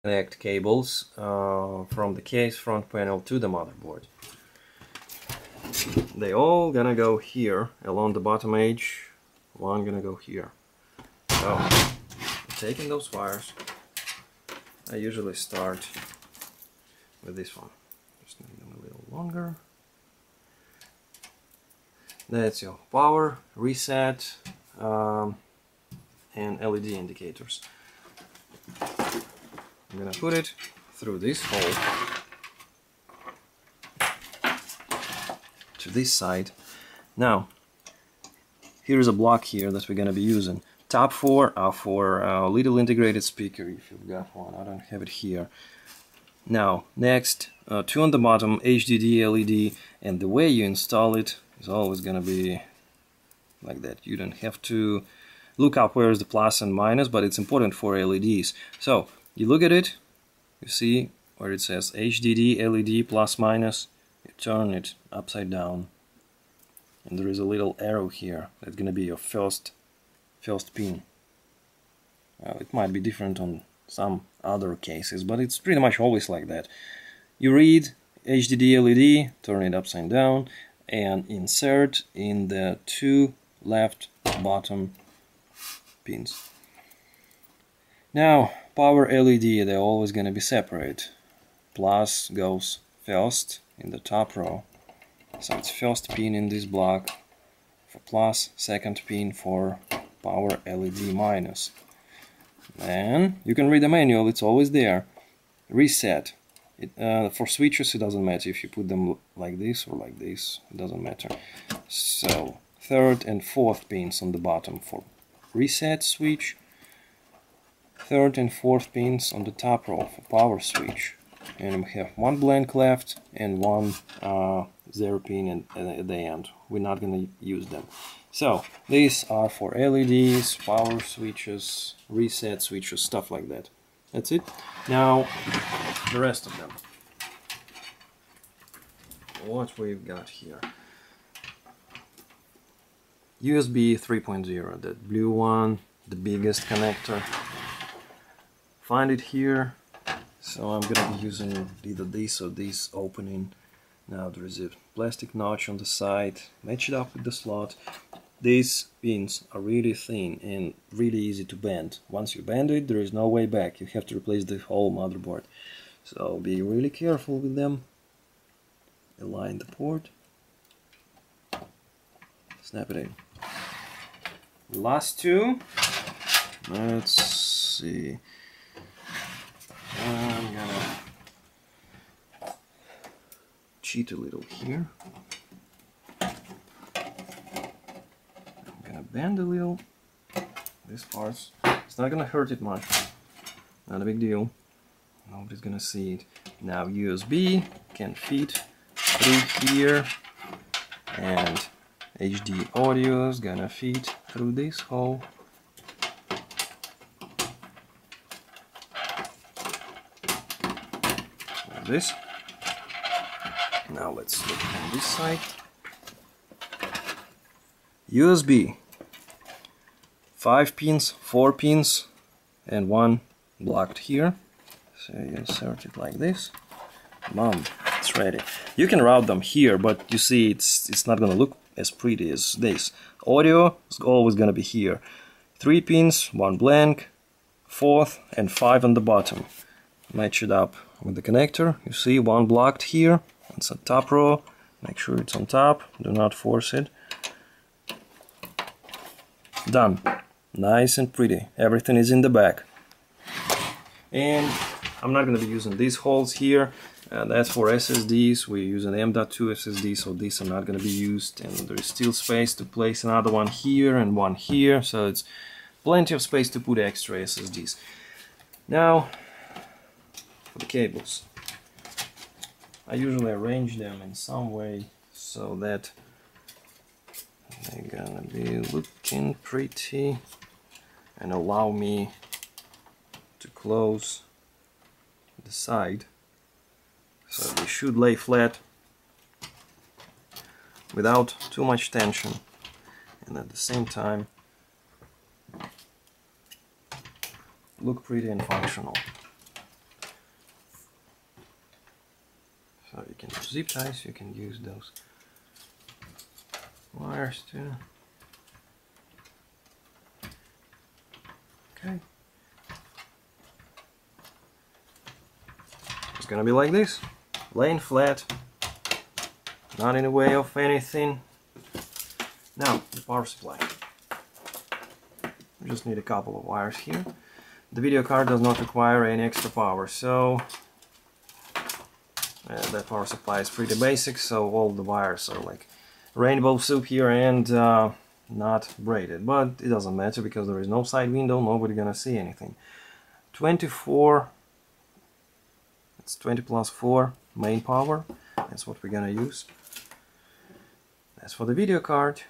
connect cables from the case front panel to the motherboard. They all gonna go here along the bottom edge. One gonna go here. So taking those wires, I usually start with this one. Just make them a little longer. That's your power, reset, and LED indicators. I'm gonna put it through this hole to this side. Now, here's a block here that we're gonna be using. Top four are for a little integrated speaker, if you've got one. I don't have it here. Now, next, two on the bottom, HDD, LED, and the way you install it is always gonna be like that. You don't have to look up where is the plus and minus, but it's important for LEDs. So, you look at it, you see where it says HDD, LED, plus minus, you turn it upside down, and there is a little arrow here that's gonna be your first pin. It might be different on some other cases, but it's pretty much always like that. You read HDD, LED, turn it upside down, and insert in the two left bottom pins. Now, power LED, they're always going to be separate. Plus goes first in the top row, so it's first pin in this block for plus, second pin for power LED minus. Then you can read the manual, it's always there. Reset. For switches it doesn't matter if you put them like this or like this, it doesn't matter. So third and fourth pins on the bottom for reset switch, third and fourth pins on the top row for power switch, and we have one blank left and one 0 pin at the end. We're not going to use them. So these are for LEDs, power switches, reset switches, stuff like that. That's it. Now the rest of them. What we've got here. USB 3.0, that blue one, the biggest connector. Find it here. So I'm gonna be using either this or this opening. Now there is a plastic notch on the side, match it up with the slot. These pins are really thin and really easy to bend. Once you bend it, there is no way back. You have to replace the whole motherboard. So be really careful with them. Align the port. Snap it in. The last two. Let's see. I'm gonna cheat a little here. I'm gonna bend a little this part. It's not gonna hurt it much. Not a big deal. Nobody's gonna see it. Now USB can fit through here, and HD audio is gonna fit through this hole. Like this. Now let's look on this side. USB, 5 pins, 4 pins, and one blocked here. So you insert it like this. Boom, it's ready. You can route them here, but you see it's not gonna look as pretty as this. Audio is always gonna be here. 3 pins, 1 blank, 4th and 5 on the bottom. Match it up with the connector. You see 1 blocked here. It's a top row. Make sure it's on top. Do not force it. Done. Nice and pretty. Everything is in the back. And I'm not going to be using these holes here. That's for SSDs. We're using M.2 SSD, so these are not going to be used. And there is still space to place another one here and one here. So it's plenty of space to put extra SSDs. Now, for the cables. I usually arrange them in some way so that they're gonna be looking pretty and allow me to close the side, so they should lay flat without too much tension, and at the same time look pretty and functional. So you can use zip ties, you can use those wires too. Okay. It's gonna be like this, laying flat, not in the way of anything. Now, the power supply. We just need a couple of wires here. The video card does not require any extra power, so that power supply is pretty basic, so all the wires are like rainbow soup here and not braided, but it doesn't matter because there is no side window, nobody gonna see anything. 24, it's 20 plus 4 main power, that's what we're gonna use. As for the video card,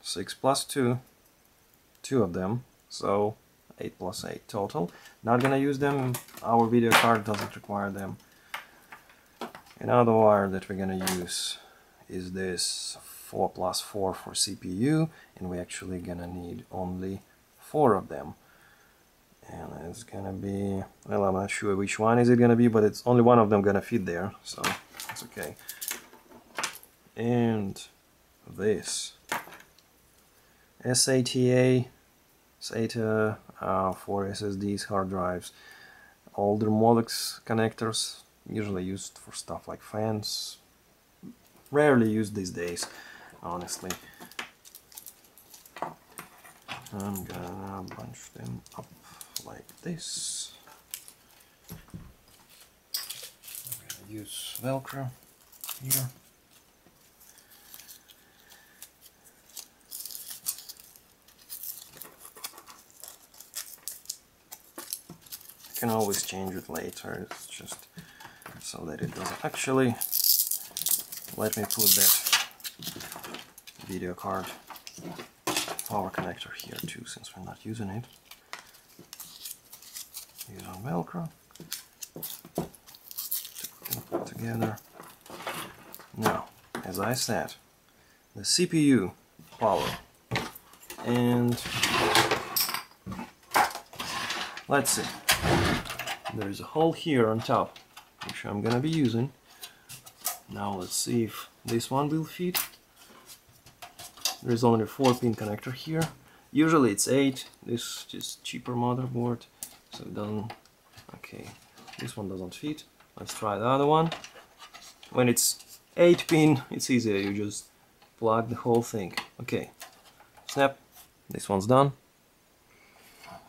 6 plus 2, 2 of them, so 8 plus 8 total. Not gonna use them, our video card doesn't require them. Another wire that we're gonna use is this 4 plus 4 for CPU, and we're actually gonna need only 4 of them. And it's gonna be, well, I'm not sure which one is it gonna be, but it's only one of them gonna fit there, so it's okay. And this SATA for SSDs, hard drives, older Molex connectors, usually used for stuff like fans, rarely used these days, honestly. I'm gonna bunch them up like this. I'm gonna use Velcro here. You can always change it later, it's just so that it doesn't actually. Let me put that video card power connector here too, since we're not using it. Use our Velcro to put together. Now, as I said, the CPU power, and let's see. There's a hole here on top, which I'm gonna be using. Now let's see if this one will fit. There's only a 4-pin connector here. Usually it's 8. This is just cheaper motherboard, so it doesn't. Okay, this one doesn't fit. Let's try the other one. When it's 8-pin, it's easier. You just plug the whole thing. Okay, snap. This one's done.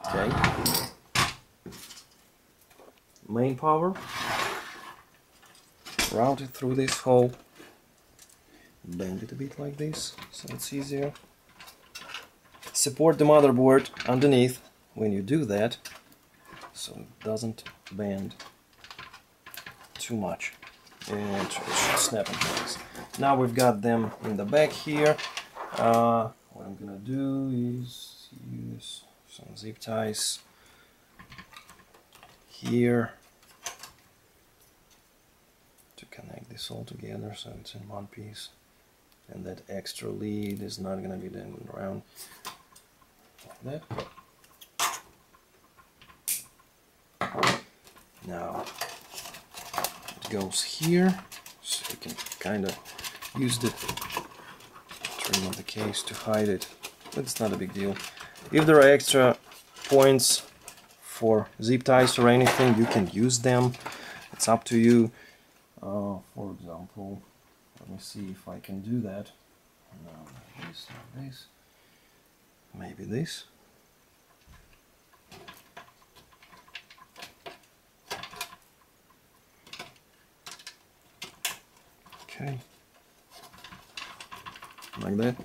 Okay. Main power, route it through this hole, bend it a bit like this so it's easier. Support the motherboard underneath when you do that so it doesn't bend too much, and it should snap in place. Now we've got them in the back here. What I'm gonna do is use some zip ties here to connect this all together so it's in one piece, and that extra lead is not going to be dangling around like that. Now it goes here, so you can kind of use the trim of the case to hide it, but it's not a big deal. If there are extra points for zip ties or anything, you can use them, it's up to you. For example, let me see if I can do that. No, this, not this, maybe this. Okay, like that.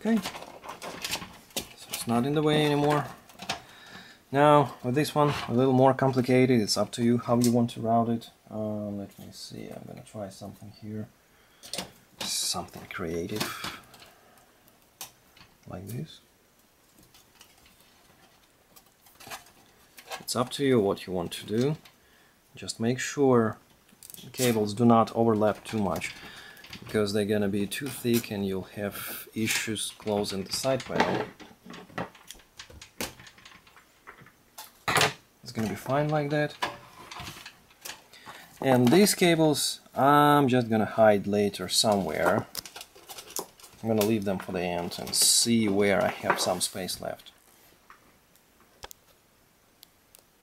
Okay, so it's not in the way anymore. Now with this one, a little more complicated. It's up to you how you want to route it. Let me see, I'm gonna try something here, something creative like this. It's up to you what you want to do. Just make sure the cables do not overlap too much, because they're gonna be too thick and you'll have issues closing the side panel. gonna be fine like that. And these cables I'm just gonna hide later somewhere. I'm gonna leave them for the end and see where I have some space left.